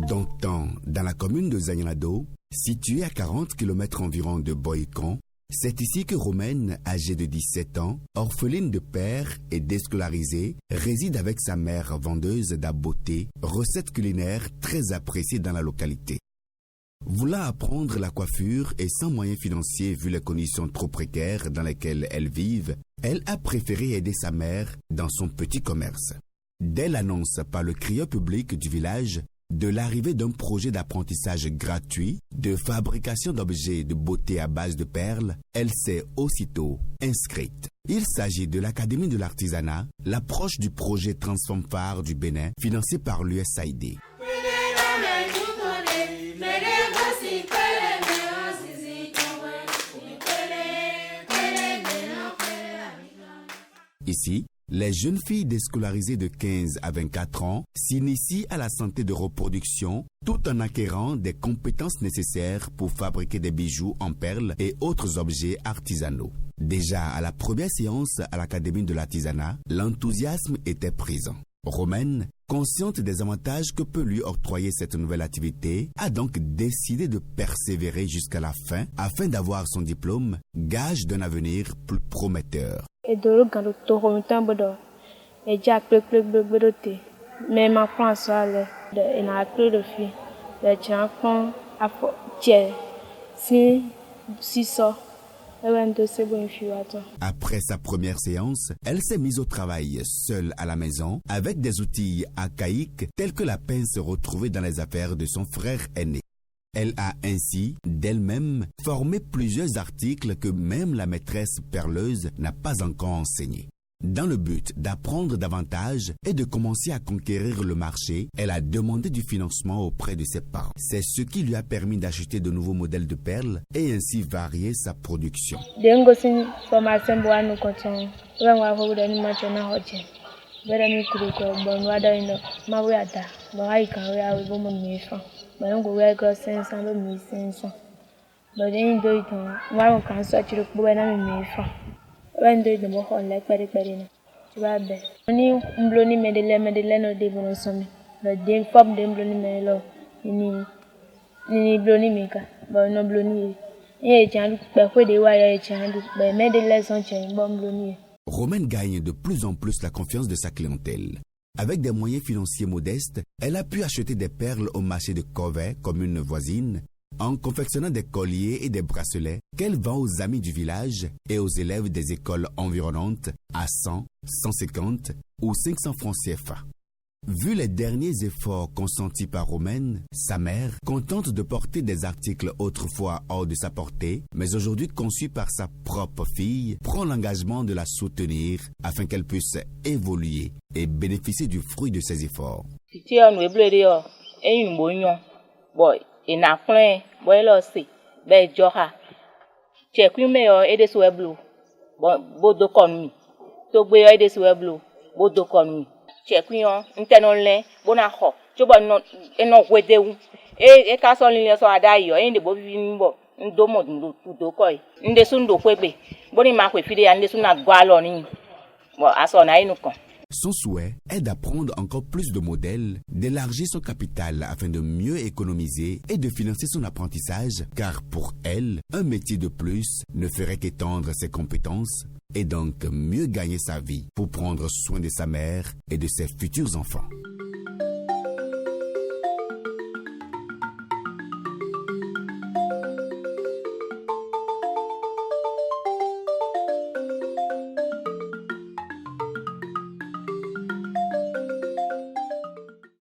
D'antan, dans la commune de Zagnado, située à 40 km environ de Boïcon, c'est ici que Romaine, âgée de 17 ans, orpheline de père et déscolarisée, réside avec sa mère vendeuse d'abbeauté, recettes culinaires très appréciées dans la localité. Voulant apprendre la coiffure et sans moyens financiers vu les conditions trop précaires dans lesquelles elles vivent, elle a préféré aider sa mère dans son petit commerce. Dès l'annonce par le crieur public du village de l'arrivée d'un projet d'apprentissage gratuit de fabrication d'objets de beauté à base de perles, elle s'est aussitôt inscrite. Il s'agit de l'Académie de l'artisanat, l'approche du projet Transforme Phare du Bénin, financé par l'USAID. Ici, les jeunes filles déscolarisées de 15 à 24 ans s'initient à la santé de reproduction tout en acquérant des compétences nécessaires pour fabriquer des bijoux en perles et autres objets artisanaux. Déjà à la première séance à l'Académie de l'artisanat, l'enthousiasme était présent. Romaine, consciente des avantages que peut lui octroyer cette nouvelle activité, a donc décidé de persévérer jusqu'à la fin afin d'avoir son diplôme, gage d'un avenir plus prometteur. Après sa première séance, elle s'est mise au travail seule à la maison avec des outils archaïques tels que la pince retrouvée dans les affaires de son frère aîné. Elle a ainsi, d'elle-même, formé plusieurs articles que même la maîtresse perleuse n'a pas encore enseignés. Dans le but d'apprendre davantage et de commencer à conquérir le marché, elle a demandé du financement auprès de ses parents. C'est ce qui lui a permis d'acheter de nouveaux modèles de perles et ainsi varier sa production. Romaine gagne de plus en plus la confiance de sa clientèle. Avec des moyens financiers modestes, elle a pu acheter des perles au marché de Corvey, commune voisine, en confectionnant des colliers et des bracelets qu'elle vend aux amis du village et aux élèves des écoles environnantes à 100, 150 ou 500 francs CFA. Vu les derniers efforts consentis par Romaine, sa mère, contente de porter des articles autrefois hors de sa portée, mais aujourd'hui conçus par sa propre fille, prend l'engagement de la soutenir afin qu'elle puisse évoluer et bénéficier du fruit de ses efforts. Son souhait est d'apprendre encore plus de modèles, d'élargir son capital afin de mieux économiser et de financer son apprentissage, car pour elle, un métier de plus ne ferait qu'étendre ses compétences et donc mieux gagner sa vie pour prendre soin de sa mère et de ses futurs enfants.